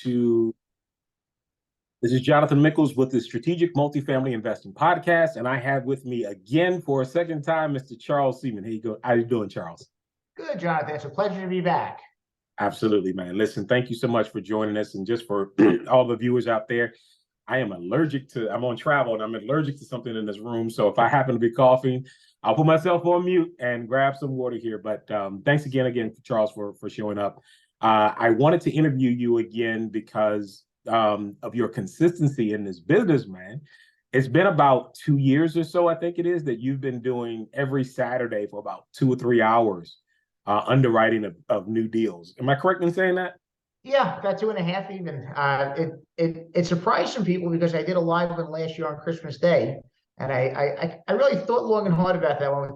to This is Jonathan Mickles with the Strategic Multifamily Investing Podcast, and I have with me again for a second time, Mr. Charles Seaman. How you doing, Charles? Good, Jonathan. It's a pleasure to be back. Absolutely, man. Listen, thank you so much for joining us, and just for all the viewers out there, I'm on travel, and I'm allergic to something in this room. So if I happen to be coughing, I'll put myself on mute and grab some water here. But thanks again, Charles, for showing up. I wanted to interview you again because of your consistency in this business, man. It's been about 2 years or so, I think it is, that you've been doing every Saturday for about 2 or 3 hours underwriting of new deals. Am I correct in saying that? Yeah, about 2.5 even. It surprised some people because I did a live one last year on Christmas Day, and I really thought long and hard about that one.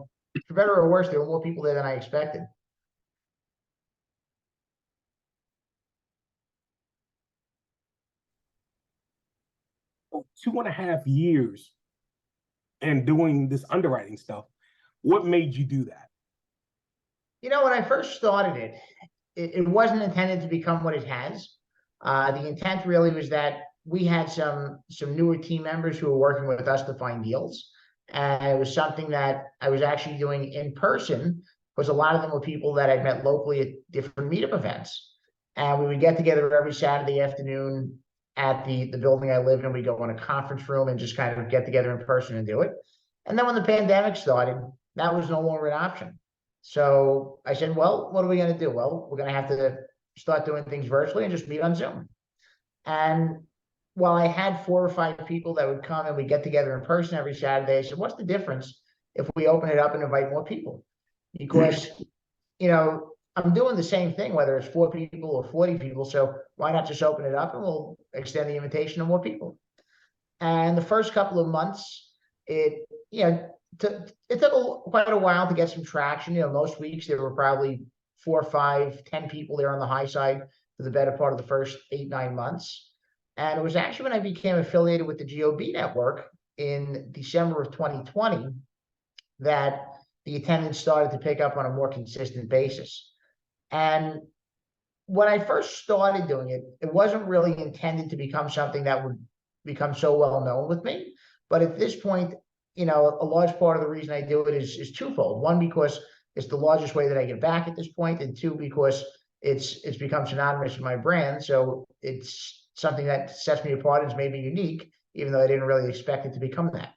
For better or worse, there were more people there than I expected. Oh, 2.5 years and doing this underwriting stuff. What made you do that? You know, when I first started it wasn't intended to become what it has. The intent really was that we had some newer team members who were working with us to find deals. And it was something that I was actually doing in person, because a lot of them were people that I'd met locally at different meetup events. And we would get together every Saturday afternoon at the building I lived in. We'd go in a conference room and just kind of get together in person and do it. And then when the pandemic started, that was no longer an option. So I said, well, what are we going to do? Well, we're going to have to start doing things virtually and just meet on Zoom. And while I had 4 or 5 people that would come and we get together in person every Saturday, I said, what's the difference if we open it up and invite more people? Because, you know, I'm doing the same thing, whether it's 4 people or 40 people. So why not just open it up and we'll extend the invitation to more people? And the first couple of months, it took quite a while to get some traction. You know, most weeks there were probably 4, 5, 10 people there on the high side for the better part of the first 8, 9 months. And it was actually when I became affiliated with the GOB network in December of 2020 that the attendance started to pick up on a more consistent basis. And when I first started doing it, it wasn't really intended to become something that would become so well known with me. But at this point, you know, a large part of the reason I do it is twofold. One, because it's the largest way that I get back at this point, and 2, because it's become synonymous with my brand. So it's something that sets me apart and has made me unique, even though I didn't really expect it to become that.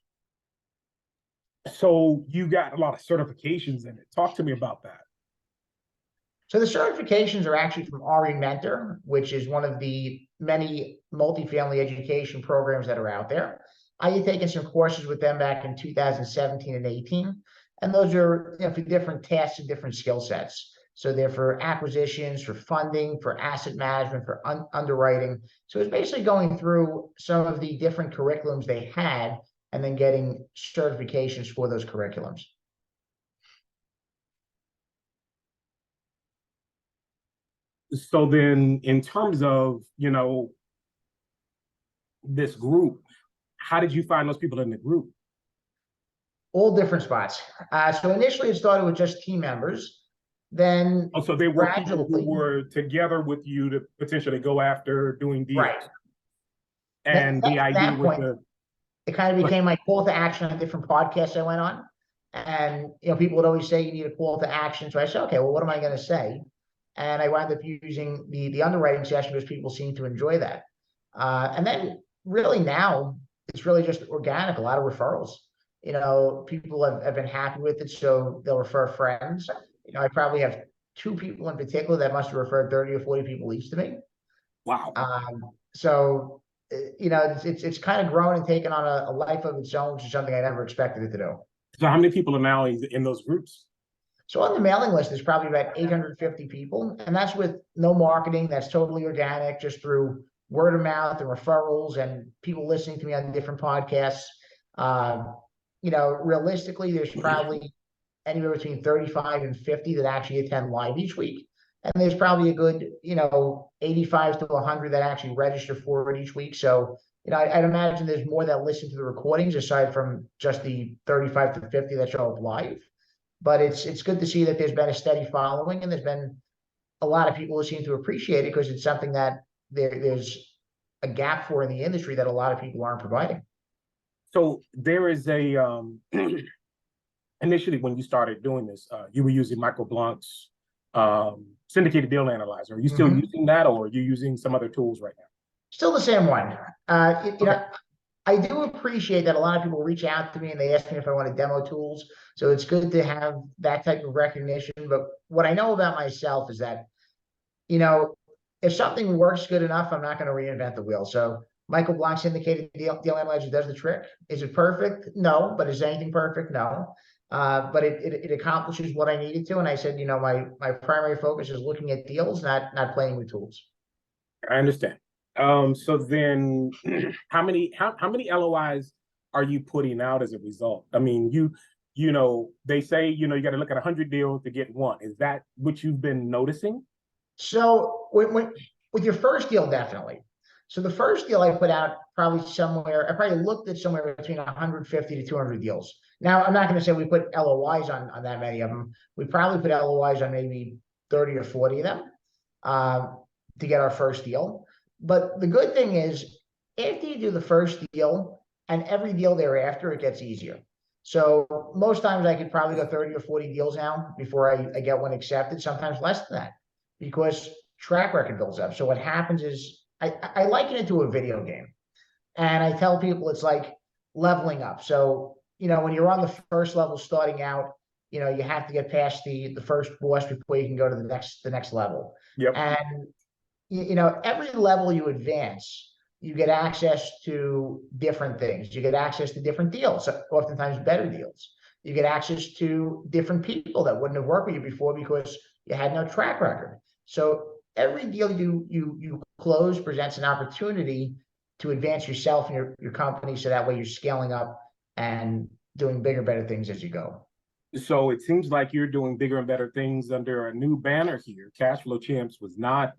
So you got a lot of certifications in it. Talk to me about that. So the certifications are actually from RE Mentor, which is one of the many multifamily education programs that are out there. I had taken some courses with them back in 2017 and 18, and those are, you know, for different tasks and different skill sets. So they're for acquisitions, for funding, for asset management, for underwriting. So it's basically going through some of the different curriculums they had and then getting certifications for those curriculums. So then, in terms of, you know, this group, how did you find those people in the group? All different spots. So initially it started with just team members. Then so they were people who were together with you to potentially go after doing deals. Right. And the idea was it kind of became my call to action on different podcasts I went on. And, you know, people would always say you need a call to action. So I said, okay, well, what am I going to say? And I wound up using the underwriting session because people seem to enjoy that. And then really now it's really just organic, a lot of referrals. You know, people have been happy with it, so they'll refer friends. You know, I probably have 2 people in particular that must have referred 30 or 40 people each to me. Wow. So, you know, it's kind of grown and taken on a life of its own, which is something I never expected it to do. So how many people are now in those groups? So on the mailing list, there's probably about 850 people, and that's with no marketing. That's totally organic, just through word of mouth and referrals and people listening to me on different podcasts. You know, realistically, there's probably anywhere between 35 and 50 that actually attend live each week. And there's probably a good, you know, 85 to 100 that actually register for it each week. So, you know, I'd imagine there's more that listen to the recordings aside from just the 35 to 50 that show up live. But it's good to see that there's been a steady following, and there's been a lot of people who seem to appreciate it because it's something that there's a gap for in the industry that a lot of people aren't providing. So there is a initially when you started doing this, you were using Michael Blanc's syndicated deal analyzer. Are you still using that, or are you using some other tools right now? Still the same one. You Okay. know, I do appreciate that a lot of people reach out to me and they ask me if I want to demo tools. So it's good to have that type of recognition. But what I know about myself is that, if something works good enough, I'm not going to reinvent the wheel. So Michael Blanc's syndicated deal analyzer does the trick. Is it perfect? No. But is anything perfect? No. But it accomplishes what I needed to. And I said, my primary focus is looking at deals, not playing with tools. I understand. So then how many LOIs are you putting out as a result? I mean, they say, you got to look at 100 deals to get one. Is that what you've been noticing? So with your first deal, definitely. So the first deal I put out I probably looked at somewhere between 150 to 200 deals. Now, I'm not going to say we put LOIs on that many of them. We probably put LOIs on maybe 30 or 40 of them to get our first deal. But the good thing is, after you do the first deal and every deal thereafter, it gets easier. So most times I could probably go 30 or 40 deals now before I get one accepted, sometimes less than that, because track record builds up. So what happens is I liken it to a video game. And I tell people it's like leveling up. So, when you're on the first level starting out, you have to get past the first boss before you can go to the next level. Yep. And every level you advance, you get access to different things. You get access to different deals, oftentimes better deals. You get access to different people that wouldn't have worked with you before because you had no track record. So every deal you close presents an opportunity to advance yourself and your company, so that way you're scaling up and doing bigger, better things as you go. So it seems like you're doing bigger and better things under a new banner here. Cash Flow Champs was not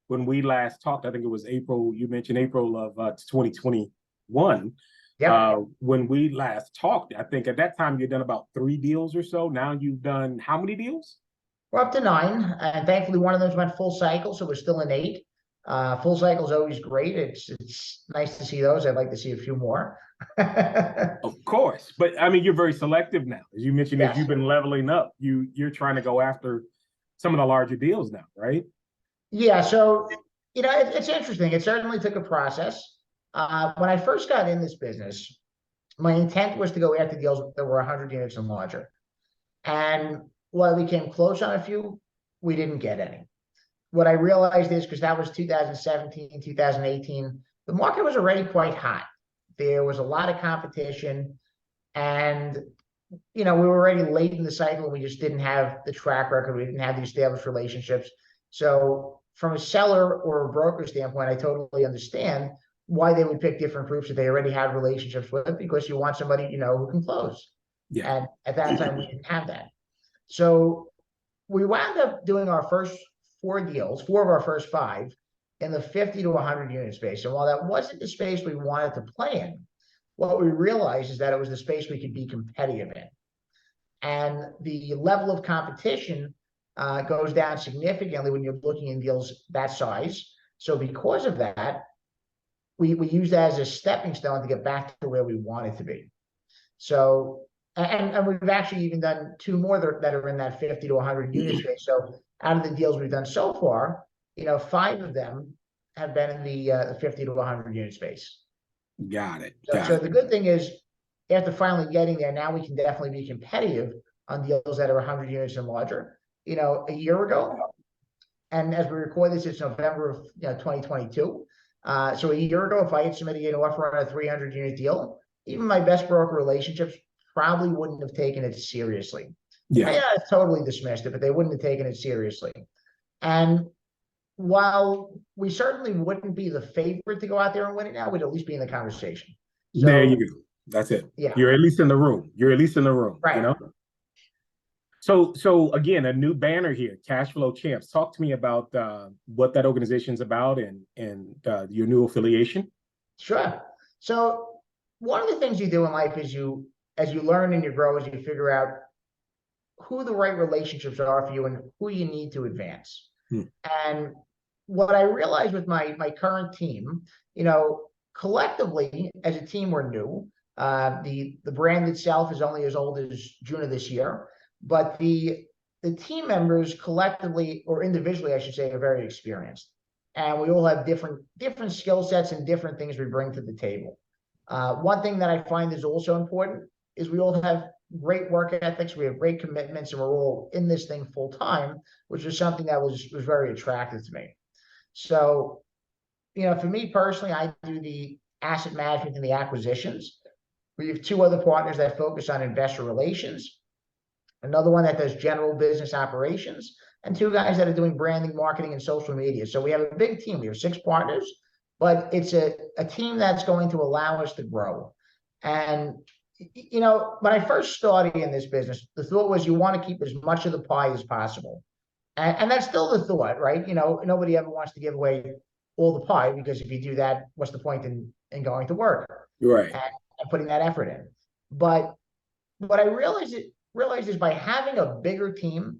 when we last talked. I think it was April. You mentioned April of 2021. Yeah. When we last talked, I think at that time you'd done about 3 deals or so. Now you've done how many deals? We're up to 9, and thankfully one of those went full cycle, so we're still in 8. Full cycle is always great. It's nice to see those. I'd like to see a few more. Of course, but I mean, you're very selective now. As you mentioned, Yes. as you've been leveling up, you're trying to go after some of the larger deals now, right? Yeah, so it's interesting. It certainly took a process. When I first got in this business, my intent was to go after deals that were 100 units and larger. And while we came close on a few, we didn't get any. What I realized is, because that was 2017, 2018, the market was already quite hot. There was a lot of competition, and we were already late in the cycle, and we just didn't have the track record. We didn't have the established relationships. So from a seller or a broker standpoint, I totally understand why they would pick different groups that they already had relationships with, because you want somebody who can close. Yeah. And at that time, we didn't have that. So we wound up doing our first 4 deals, 4 of our first 5, in the 50 to 100 unit space. And while that wasn't the space we wanted to play in, what we realized is that it was the space we could be competitive in. And the level of competition goes down significantly when you're looking in deals that size. So because of that, we use that as a stepping stone to get back to where we wanted to be. So, and we've actually even done 2 more that are in that 50 to 100 unit space. So out of the deals we've done so far, 5 of them have been in the 50 to 100 unit space. Got it. So the good thing is, after finally getting there, now we can definitely be competitive on deals that are 100 units and larger. A year ago, and as we record this, it's November of 2022. So a year ago, if I had submitted an offer on a 300 unit deal, even my best broker relationships probably wouldn't have taken it seriously. Yeah. Yeah, totally dismissed it, but they wouldn't have taken it seriously. And while we certainly wouldn't be the favorite to go out there and win it now, we'd at least be in the conversation. So, there you go. That's it. Yeah. You're at least in the room. Right. So again, a new banner here, Cash Flow Champs. Talk to me about what that organization's about and your new affiliation. Sure. So one of the things you do in life is as you learn and you grow, as you figure out who the right relationships are for you and who you need to advance. And what I realized with my current team, collectively as a team, we're new. The brand itself is only as old as June of this year, but the team members collectively or individually, I should say, are very experienced, and we all have different skill sets and different things we bring to the table. One thing that I find is also important is we all have great work ethics, we have great commitments, and we're all in this thing full time, which is something that was very attractive to me. So, for me personally, I do the asset management and the acquisitions. We have two other partners that focus on investor relations, another one that does general business operations, and two guys that are doing branding, marketing, and social media. So we have a big team. We have 6 partners, but it's a team that's going to allow us to grow. And, when I first started in this business, the thought was you want to keep as much of the pie as possible. And that's still the thought, right? Nobody ever wants to give away all the pie, because if you do that, what's the point in going to work Right. and putting that effort in? But what I realized is by having a bigger team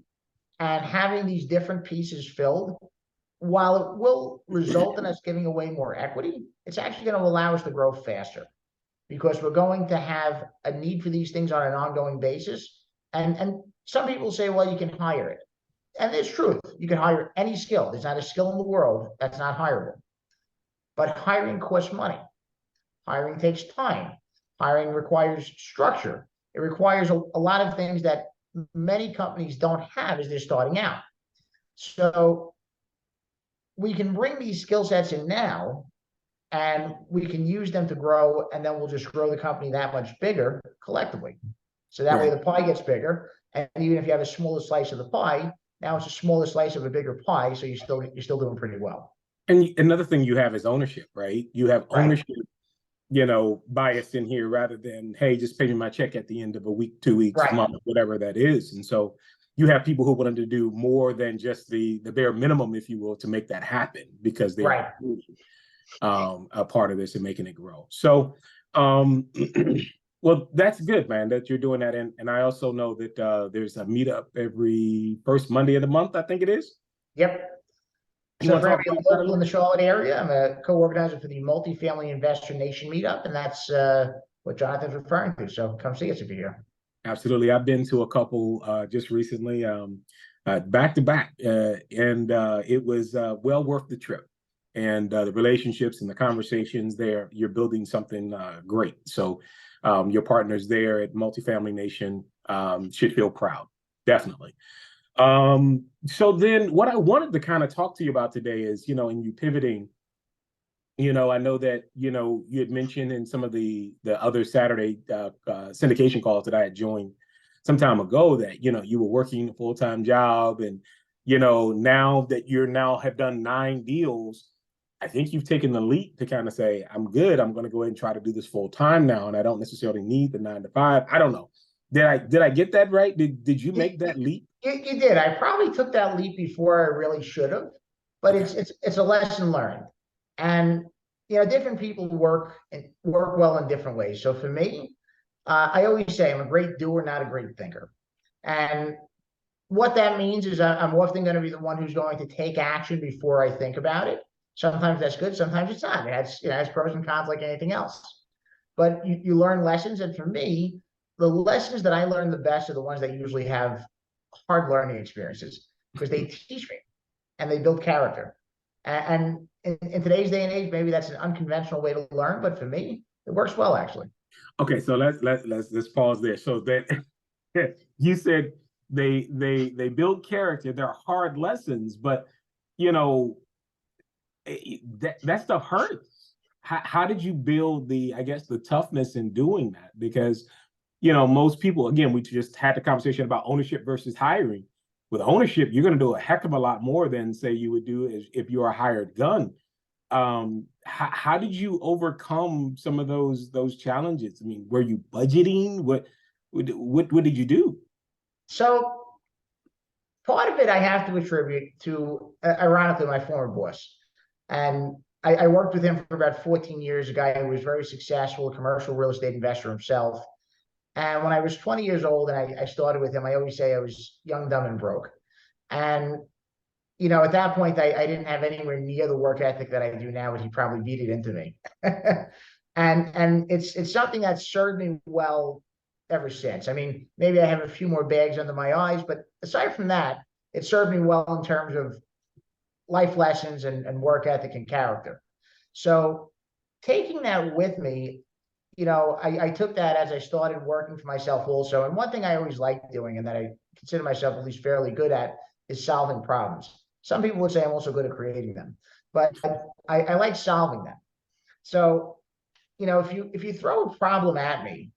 and having these different pieces filled, while it will result in us giving away more equity, it's actually going to allow us to grow faster, because we're going to have a need for these things on an ongoing basis. And some people say, well, you can hire it. And there's truth. You can hire any skill. There's not a skill in the world that's not hireable. But hiring costs money. Hiring takes time. Hiring requires structure. It requires a lot of things that many companies don't have as they're starting out. So we can bring these skill sets in now, and we can use them to grow, and then we'll just grow the company that much bigger collectively. So that way the pie gets bigger, and even if you have a smaller slice of the pie, now it's a smaller slice of a bigger pie, so you're still doing pretty well. And another thing you have is ownership, right? You have ownership, bias in here, rather than, hey, just pay me my check at the end of a week, 2 weeks, month, whatever that is. And so you have people who want to do more than just the bare minimum, if you will, to make that happen, because they're a part of this and making it grow. So, well, that's good, man, that you're doing that. And I also know that there's a meetup every first Monday of the month, I think it is. Yep. So for everyone local in the Charlotte area, I'm a co-organizer for the Multifamily Investor Nation meetup, and that's what Jonathan's referring to. So come see us if you're here. Absolutely. I've been to a couple just recently, back to back, and it was well worth the trip. And the relationships and the conversations there, you're building something great. So your partners there at Multifamily Nation should feel proud, definitely. So then what I wanted to kind of talk to you about today is, in you pivoting, I know that, you had mentioned in some of the other Saturday syndication calls that I had joined some time ago that, you were working a full-time job, and, now that have done 9 deals, I think you've taken the leap to kind of say, I'm good. I'm going to go ahead and try to do this full time now. And I don't necessarily need the 9 to 5. I don't know. Did I get that right? Did you make that leap? You did. I probably took that leap before I really should have, but it's a lesson learned. And, different people work well in different ways. So for me, I always say I'm a great doer, not a great thinker. And what that means is I'm often going to be the one who's going to take action before I think about it. Sometimes that's good, sometimes it's not. It has pros and cons like anything else. But you learn lessons, and for me, the lessons that I learn the best are the ones that usually have hard learning experiences, because they teach me and they build character. And in today's day and age, maybe that's an unconventional way to learn, but for me, it works well, actually. Okay, so let's pause there. So that you said they build character. They're hard lessons, but that stuff hurts. How did you build the toughness in doing that? Because, most people, again, we just had the conversation about ownership versus hiring. With ownership, you're going to do a heck of a lot more than, say, you would do if you are a hired gun. How did you overcome some of those challenges? I mean, were you budgeting? What did you do? So part of it I have to attribute to, ironically, my former boss. And I worked with him for about 14 years, a guy who was very successful, a commercial real estate investor himself. And when I was 20 years old and I started with him, I always say I was young, dumb, and broke. And at that point, I didn't have anywhere near the work ethic that I do now, and he probably beat it into me. And it's something that's served me well ever since. I mean, maybe I have a few more bags under my eyes, but aside from that, it served me well in terms of life lessons and work ethic and character. So taking that with me, I took that as I started working for myself also. And one thing I always liked doing, and that I consider myself at least fairly good at, is solving problems. Some people would say I'm also good at creating them, but I like solving them. So, if you throw a problem at me,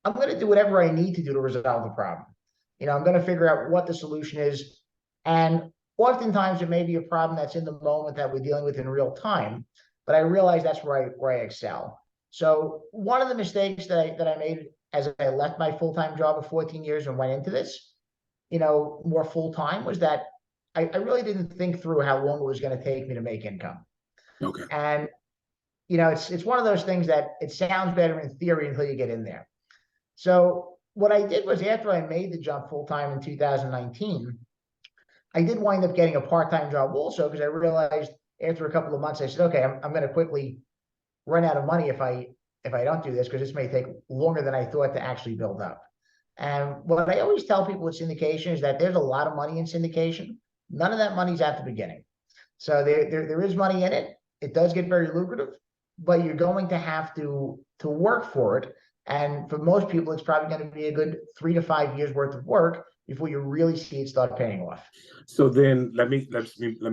I'm going to do whatever I need to do to resolve the problem. I'm going to figure out what the solution is. And oftentimes it may be a problem that's in the moment that we're dealing with in real time, but I realize that's where I excel. So one of the mistakes that I made as I left my full-time job of 14 years and went into this, more full-time, was that I really didn't think through how long it was going to take me to make income. Okay. And, it's one of those things that it sounds better in theory until you get in there. So what I did was, after I made the jump full-time in 2019, I did wind up getting a part-time job also, because I realized after a couple of months, I said, okay, I'm going to quickly run out of money if I don't do this, because this may take longer than I thought to actually build up. And what I always tell people with syndication is that there's a lot of money in syndication. None of that money's at the beginning. So there is money in it. It does get very lucrative, but you're going to have to work for it. And for most people, it's probably going to be a good 3 to 5 years worth of work before you really see it start paying off. So then let me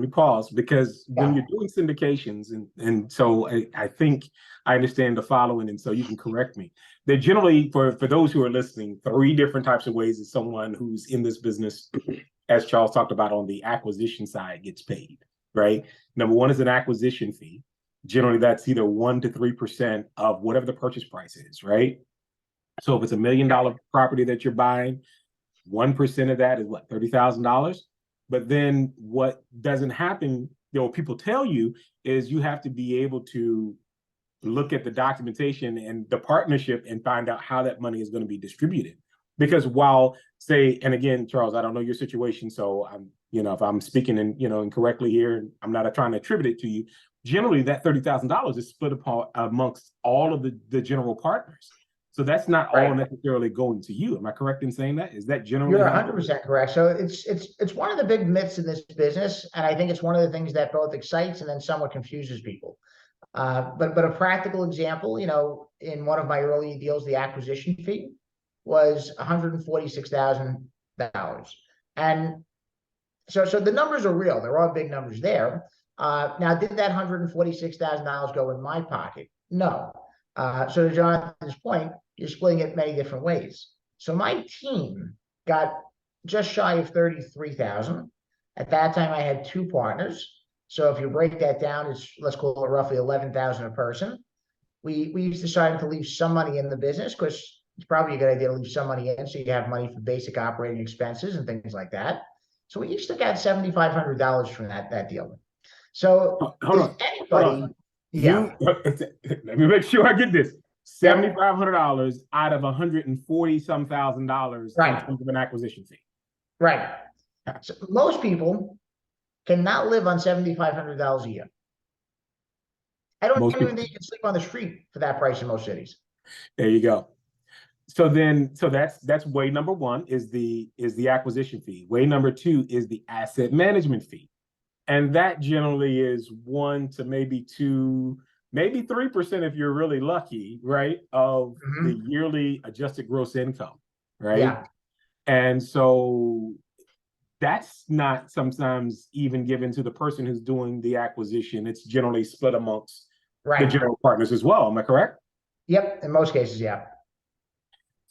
pause, because when Yeah. you're doing syndications, and so I think I understand the following, and so you can correct me. They're generally, for those who are listening, 3 different types of ways that someone who's in this business, as Charles talked about on the acquisition side, gets paid, right? Number one is an acquisition fee. Generally, that's either 1 to 3% of whatever the purchase price is, right? So if it's $1 million property that you're buying, 1% of that is what, $30,000? But then what doesn't happen, people tell you, is you have to be able to look at the documentation and the partnership and find out how that money is going to be distributed. Because while, say, and again, Charles, I don't know your situation, so I'm, if I'm speaking incorrectly here, and I'm not trying to attribute it to you, generally that $30,000 is split amongst all of the general partners. So that's not all necessarily going to you. Am I correct in saying that? Is that generally? You're 100% correct. So it's one of the big myths in this business, and I think it's one of the things that both excites and then somewhat confuses people. But a practical example, in one of my early deals, the acquisition fee was $146,000, and so the numbers are real. There are big numbers there. Now, did that $146,000 go in my pocket? No. So to Jonathan's point, you're splitting it many different ways. So my team got just shy of $33,000. At that time, I had 2 partners. So if you break that down, let's call it roughly $11,000 a person. We decided to leave some money in the business, because it's probably a good idea to leave some money in, so you have money for basic operating expenses and things like that. So we each took out $7,500 from that deal. So hold on. Yeah. Let me make sure I get this. $7,500 out of $140-some thousand in terms of an acquisition fee. Right. So most people cannot live on $7,500 a year. I don't even think you can sleep on the street for that price in most cities. There you go. So that's way number one is the acquisition fee. Way number 2 is the asset management fee. And that generally is 1 to maybe 2, maybe 3% if you're really lucky, right? Of the yearly adjusted gross income, right? Yeah. And so that's not sometimes even given to the person who's doing the acquisition. It's generally split amongst the general partners as well. Am I correct? Yep. In most cases, yeah.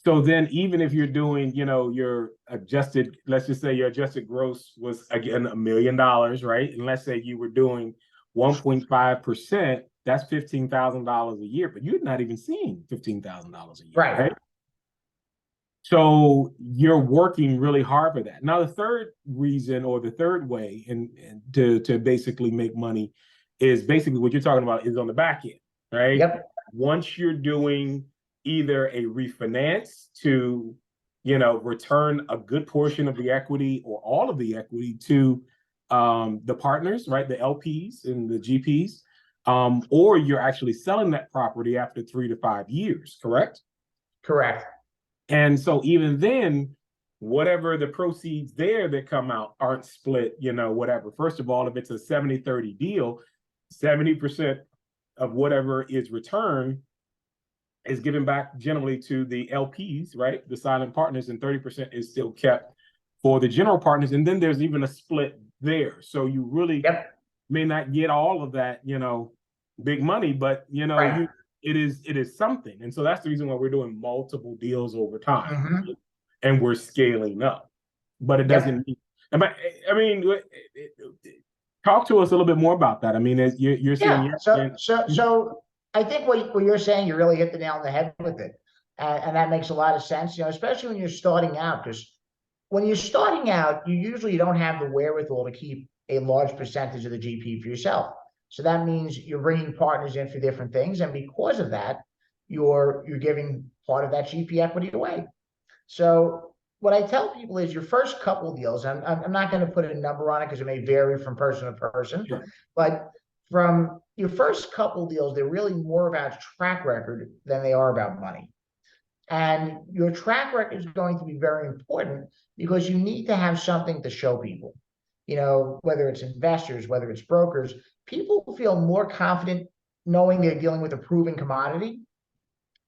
So then even if you're doing, your adjusted, let's just say your adjusted gross was, again, $1 million, right? And let's say you were doing 1.5%, that's $15,000 a year, but you're not even seeing $15,000 a year, right? So you're working really hard for that. Now, the third reason, or the third way and to basically make money, is basically what you're talking about is on the back end, right? Yep. Once you're doing either a refinance to, return a good portion of the equity or all of the equity to the partners, right, the LPs and the GPs, or you're actually selling that property after 3 to 5 years, correct? Correct. And so even then, whatever the proceeds there that come out aren't split, whatever. First of all, if it's a 70-30 deal, 70% of whatever is returned is given back generally to the LPs, right? The silent partners, and 30% is still kept for the general partners. And then there's even a split there. So you really may not get all of that, big money, but Right. it is something. And so that's the reason why we're doing multiple deals over time, Mhm. and we're scaling up. But it doesn't mean, I mean, talk to us a little bit more about that. I mean, as you're saying, Yeah. So I think what you're saying, you really hit the nail on the head with it, and that makes a lot of sense. Especially when you're starting out, because when you're starting out, you usually don't have the wherewithal to keep a large percentage of the GP for yourself. So that means you're bringing partners in for different things, and because of that, you're giving part of that GP equity away. So what I tell people is your first couple deals, I'm not going to put a number on it because it may vary from person to person, sure. but from your first couple deals, they're really more about track record than they are about money. And your track record is going to be very important because you need to have something to show people. Whether it's investors, whether it's brokers, people feel more confident knowing they're dealing with a proven commodity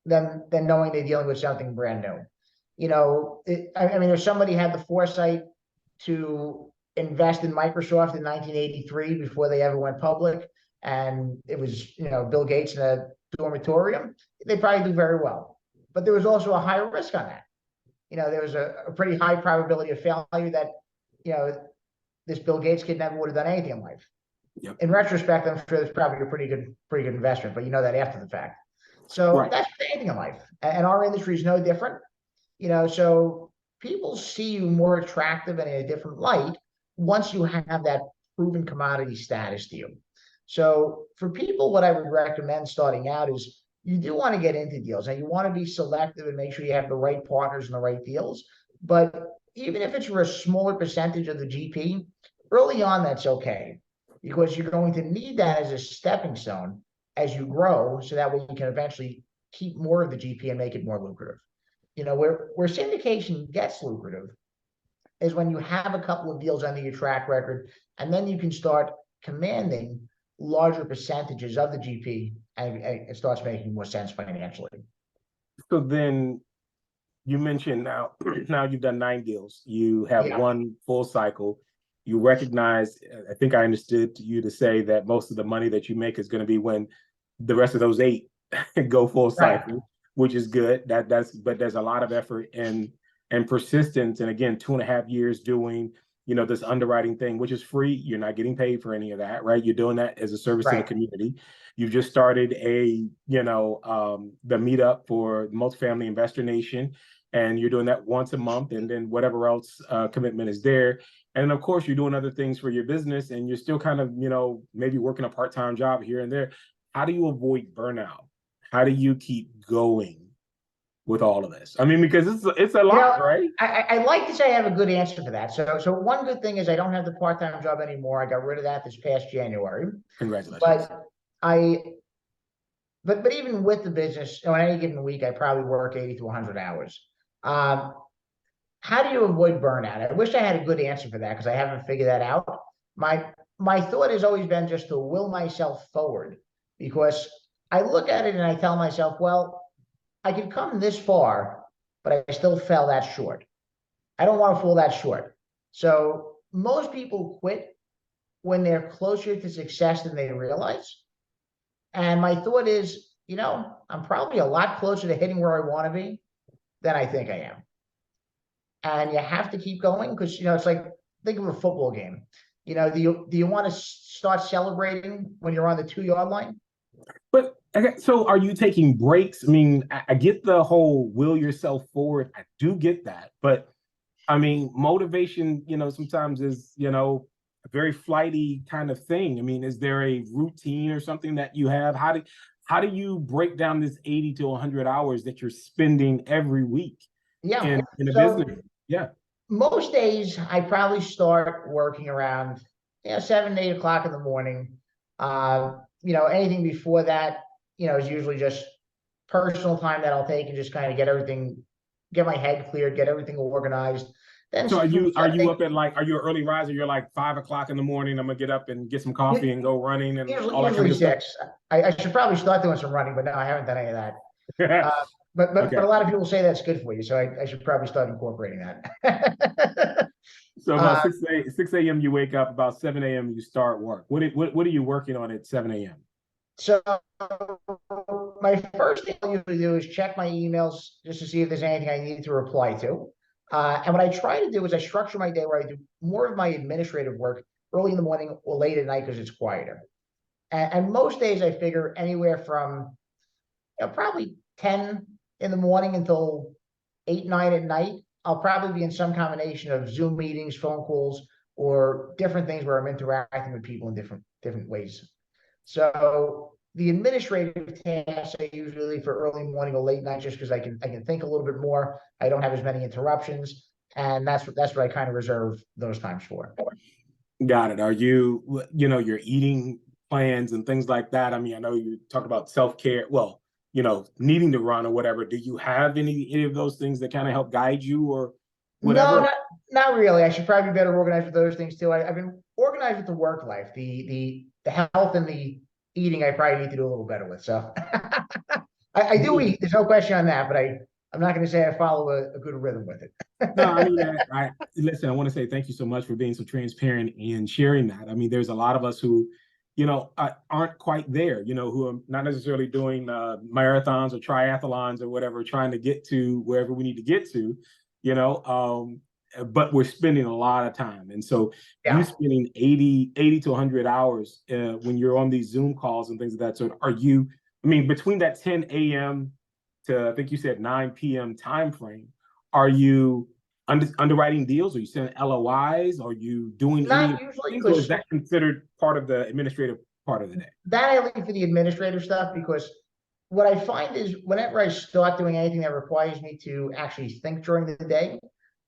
than knowing they're dealing with something brand new. I mean, if somebody had the foresight to invest in Microsoft in 1983 before they ever went public, and it was, Bill Gates in a dormitorium, they probably do very well. But there was also a higher risk on that. There was a pretty high probability of failure that, this Bill Gates kid never would have done anything in life. Yep. In retrospect, I'm sure it's probably a pretty good investment, but that after the fact. So that's anything in life. And our industry is no different. So people see you more attractive and in a different light once you have that proven commodity status to you. So for people, what I would recommend starting out is you do want to get into deals and you want to be selective and make sure you have the right partners and the right deals. But even if it's for a smaller percentage of the GP, early on, that's okay, because you're going to need that as a stepping stone as you grow, so that way you can eventually keep more of the GP and make it more lucrative. Where syndication gets lucrative is when you have a couple of deals under your track record, and then you can start commanding larger percentages of the GP, and it starts making more sense financially. So then you mentioned now you've done 9 deals. You have one full cycle. You recognize, I think I understood you to say that most of the money that you make is going to be when the rest of those 8 go full cycle, which is good. But there's a lot of effort and persistence. And again, 2.5 years doing, this underwriting thing, which is free. You're not getting paid for any of that, right? You're doing that as a service to the community. You've just started the meetup for Multifamily Investor Nation, and you're doing that once a month, and then whatever else commitment is there. And of course, you're doing other things for your business, and you're still kind of, maybe working a part-time job here and there. How do you avoid burnout? How do you keep going with all of this? I mean, because it's a lot, right? I like to say I have a good answer for that. So one good thing is I don't have the part-time job anymore. I got rid of that this past January. Congratulations. But even with the business, on any given week, I probably work 80 to 100 hours. How do you avoid burnout? I wish I had a good answer for that because I haven't figured that out. My thought has always been just to will myself forward, because I look at it and I tell myself, well, I can come this far, but I still fell that short. I don't want to fall that short. So most people quit when they're closer to success than they realize. And my thought is, I'm probably a lot closer to hitting where I want to be than I think I am. And you have to keep going because, it's like, think of a football game. Do you want to start celebrating when you're on the 2-yard line? But okay, so are you taking breaks? I mean, I get the whole will yourself forward. I do get that. But I mean, motivation, sometimes is, a very flighty kind of thing. I mean, is there a routine or something that you have? How do you break down this 80 to 100 hours that you're spending every week in a business? Yeah. Most days I probably start working around 7 to 8 o'clock in the morning. Anything before that, is usually just personal time that I'll take and just kind of get my head cleared, get everything organized. Then So are you Sunday, up at like, are you an early riser? You're like 5 o'clock in the morning. I'm gonna get up and get some coffee and go running and all that kind usually of stuff. 6. I should probably start doing some running, but no, I haven't done any of that. But Okay. a lot of people say that's good for you, so I should probably start incorporating that. So about 6 a.m. you wake up, about 7 a.m. you start work. What are you working on at 7 a.m.? So my first thing I usually do is check my emails just to see if there's anything I need to reply to. And what I try to do is I structure my day where I do more of my administrative work early in the morning or late at night because it's quieter. And most days I figure anywhere from probably 10 in the morning until 8, 9 at night. I'll probably be in some combination of Zoom meetings, phone calls, or different things where I'm interacting with people in different ways. So the administrative tasks I usually for early morning or late night, just because I can think a little bit more. I don't have as many interruptions, and that's what I kind of reserve those times for. Got it. Are you, your eating plans and things like that? I mean, I know you talk about self-care. Well, needing to run or whatever. Do you have any of those things that kind of help guide you or whatever? No, not really. I should probably be better organized with those things too. I've been organized with the work life, the health and the eating. I probably need to do a little better with. So I do eat. There's no question on that, but I'm not going to say I follow a good rhythm with it. No, I mean, I listen. I want to say thank you so much for being so transparent and sharing that. I mean, there's a lot of us who, aren't quite there. Who are not necessarily doing marathons or triathlons or whatever, trying to get to wherever we need to get to. But we're spending a lot of time, and so you spending 80 to 100 hours when you're on these Zoom calls and things of that sort. Are you? I mean, between that 10 a.m. to I think you said 9 p.m. time frame, are you underwriting deals? Are you sending LOIs? Are you doing any Not usually, things, or is because that considered part of the administrative part of the day? that I leave for the administrative stuff, because what I find is whenever I start doing anything that requires me to actually think during the day,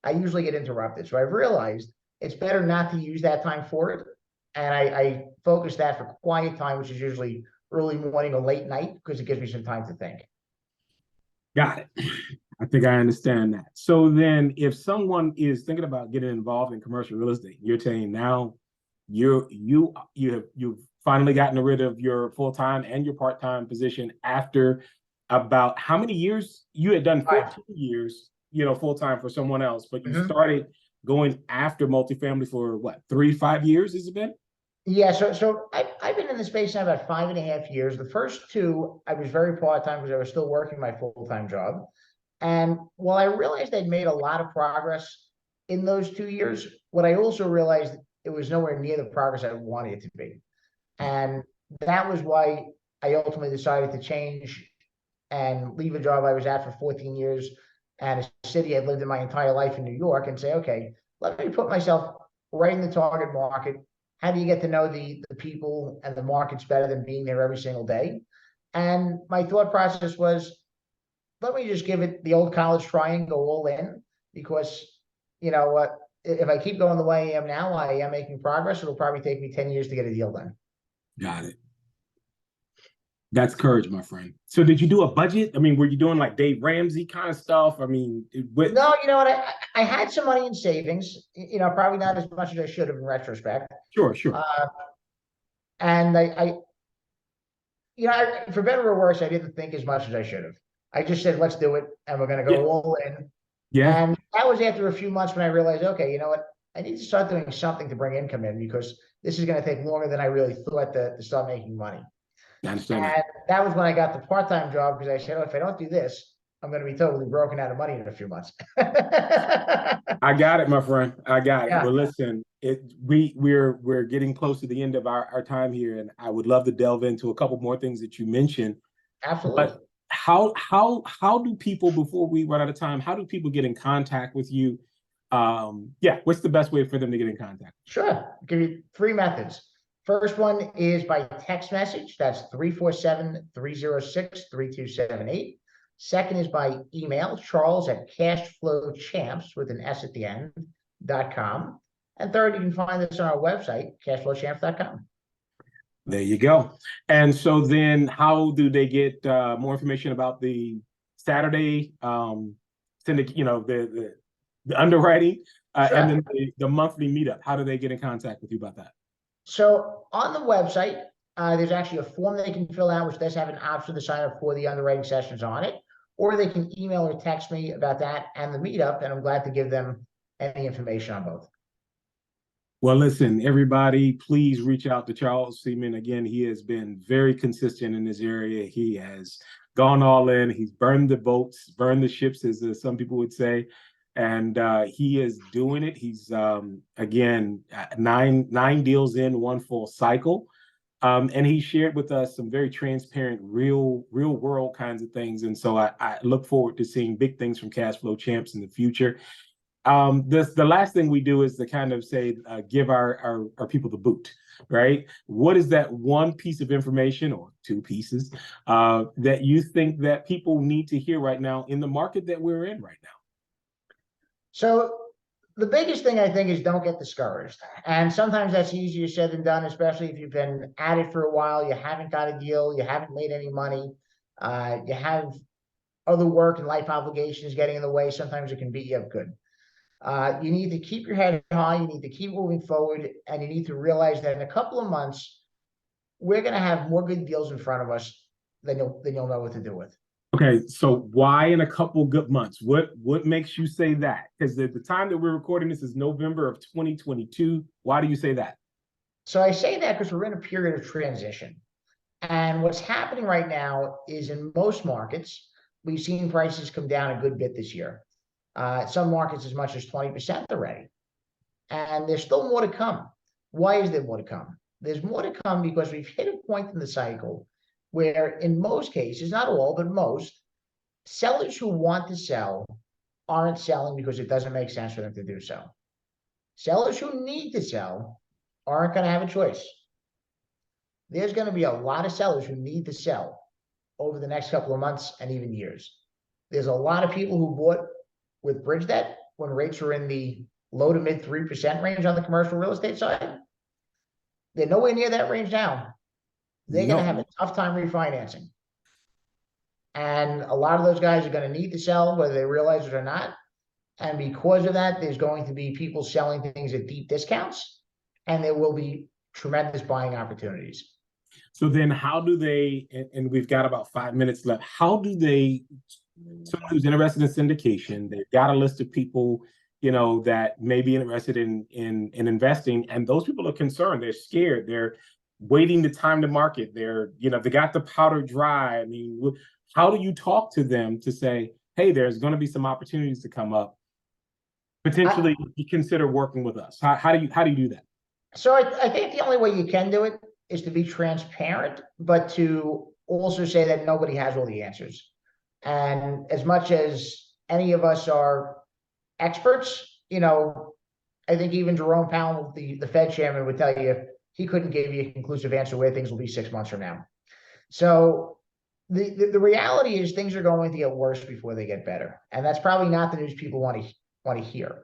I usually get interrupted. So I've realized it's better not to use that time for it. And I focus that for quiet time, which is usually early morning or late night, because it gives me some time to think. Got it. I think I understand that. So then if someone is thinking about getting involved in commercial real estate, you're saying now you've finally gotten rid of your full-time and your part-time position after about how many years? You had done 14 years, full-time for someone else, but you started going after multifamily for what, 3-5 years has it been? Yeah, so I've been in the space now about 5.5 years. The first 2, I was very part-time because I was still working my full-time job. And while I realized I'd made a lot of progress in those 2 years, what I also realized it was nowhere near the progress I wanted it to be. And that was why I ultimately decided to change and leave a job I was at for 14 years and a city I'd lived in my entire life in New York, and say, okay, let me put myself right in the target market. How do you get to know the people and the markets better than being there every single day? And my thought process was, let me just give it the old college try and go all in, because you know what, if I keep going the way I am now, I am making progress. It'll probably take me 10 years to get a deal done. Got it. That's courage, my friend. So did you do a budget? I mean, were you doing like Dave Ramsey kind of stuff? I mean, no, you know what? I had some money in savings, probably not as much as I should have in retrospect. Sure. And for better or worse, I didn't think as much as I should have. I just said, let's do it. And we're going to go all in. Yeah. And that was after a few months when I realized, okay, you know what? I need to start doing something to bring income in, because this is going to take longer than I really thought to start making money. I understand and that was when I got the part-time job, because I said, if I don't do this, I'm going to be totally broken out of money in a few months. I got it, my friend. I got it. Yeah. Well, listen, we're getting close to the end of our time here, and I would love to delve into a couple more things that you mentioned. Absolutely. But how do people, before we run out of time, how do people get in contact with you? What's the best way for them to get in contact? Sure. I'll give you 3 methods. First one is by text message. That's 347-306-3278. Second is by email, Charles at cashflowchamps with an S at the end .com. And third, you can find us on our website, cashflowchamps.com. There you go. And so then how do they get more information about the Saturday the underwriting and then the monthly meetup? How do they get in contact with you about that? So on the website, there's actually a form they can fill out, which does have an option to sign up for the underwriting sessions on it, or they can email or text me about that and the meetup, and I'm glad to give them any information on both. Well, listen, everybody, please reach out to Charles Seaman. Again, he has been very consistent in this area. He has gone all in. He's burned the boats, burned the ships, as some people would say. And he is doing it. He's, again, nine deals in one full cycle. And he shared with us some very transparent, real world kinds of things. And so I look forward to seeing big things from Cash Flow Champs in the future. The last thing we do is to kind of say, give our people the boot, right? What is that one piece of information or two pieces that you think that people need to hear right now in the market that we're in right now? So the biggest thing I think is don't get discouraged. And sometimes that's easier said than done, especially if you've been at it for a while, you haven't got a deal, you haven't made any money, you have other work and life obligations getting in the way. Sometimes it can beat you up good. You need to keep your head high, you need to keep moving forward, and you need to realize that in a couple of months, we're going to have more good deals in front of us than you'll know what to do with. Okay, so why in a couple good months? What makes you say that? Because the time that we're recording this is November of 2022. Why do you say that? So I say that because we're in a period of transition. And what's happening right now is in most markets, we've seen prices come down a good bit this year. Some markets as much as 20% already. And there's still more to come. Why is there more to come? There's more to come because we've hit a point in the cycle where in most cases, not all, but most, sellers who want to sell aren't selling because it doesn't make sense for them to do so. Sellers who need to sell aren't going to have a choice. There's going to be a lot of sellers who need to sell over the next couple of months and even years. There's a lot of people who bought with bridge debt when rates were in the low to mid 3% range on the commercial real estate side. They're nowhere near that range now. They're going to have a tough time refinancing. And a lot of those guys are going to need to sell, whether they realize it or not. And because of that, there's going to be people selling things at deep discounts, and there will be tremendous buying opportunities. So then how do they, and we've got about 5 minutes left, how do they, someone who's interested in syndication, they've got a list of people, that may be interested in investing, and those people are concerned, they're scared, they're waiting the time to market, they got the powder dry. I mean, how do you talk to them to say, hey, there's going to be some opportunities to come up, potentially you consider working with us? How do you do that? So I think the only way you can do it is to be transparent, but to also say that nobody has all the answers. And as much as any of us are experts, I think even Jerome Powell, the Fed chairman, would tell you he couldn't give you a conclusive answer where things will be 6 months from now. So the reality is things are going to get worse before they get better. And that's probably not the news people want to hear.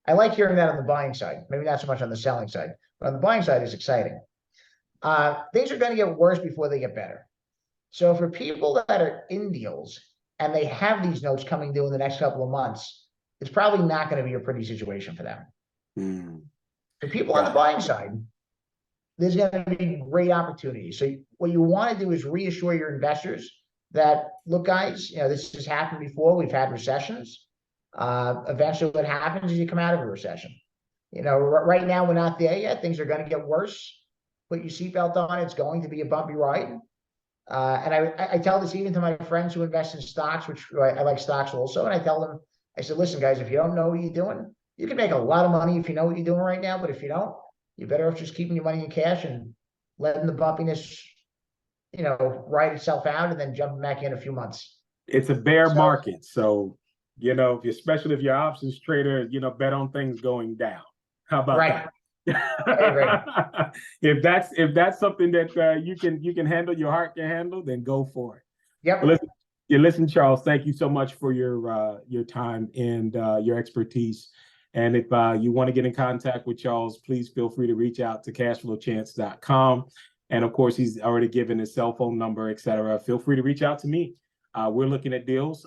I like hearing that on the buying side, maybe not so much on the selling side, but on the buying side is exciting. Things are going to get worse before they get better. So for people that are in deals and they have these notes coming due in the next couple of months, it's probably not going to be a pretty situation for them. For people on the buying side, there's going to be great opportunities. So what you want to do is reassure your investors that, look, guys, this has happened before. We've had recessions. Eventually what happens is you come out of a recession. Right now we're not there yet. Things are going to get worse. Put your seatbelt on. It's going to be a bumpy ride. And I tell this even to my friends who invest in stocks, which I like stocks also. And I tell them, I said, listen, guys, if you don't know what you're doing, you can make a lot of money if you know what you're doing right now. But if you don't, you're better off just keeping your money in cash and letting the bumpiness, ride itself out and then jumping back in a few months. It's a bear market. So, especially if you're options trader, bet on things going down. How about that? If that's something that you can handle, your heart can handle, then go for it. Yep. Well, listen, Charles, thank you so much for your time and your expertise. And if you want to get in contact with Charles, please feel free to reach out to cashflowchance.com. And of course, he's already given his cell phone number, et cetera. Feel free to reach out to me. We're looking at deals.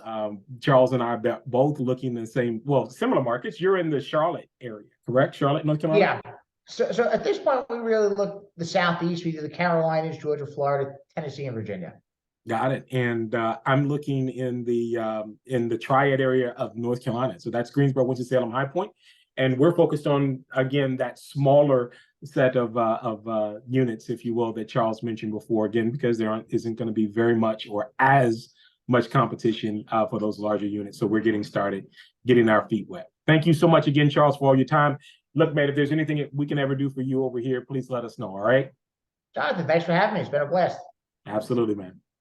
Charles and I are both looking in the similar markets. You're in the Charlotte area, correct? Charlotte, North Carolina? Yeah. So at this point, we really look the Southeast. We do the Carolinas, Georgia, Florida, Tennessee, and Virginia. Got it. And I'm looking in the Triad area of North Carolina. So that's Greensboro, Winston-Salem, High Point. And we're focused on, again, that smaller set of units, if you will, that Charles mentioned before, again, because there isn't going to be very much or as much competition for those larger units. So we're getting started, getting our feet wet. Thank you so much again, Charles, for all your time. Look, man, if there's anything we can ever do for you over here, please let us know, all right? Jonathan, thanks for having me. It's been a blast. Absolutely, man.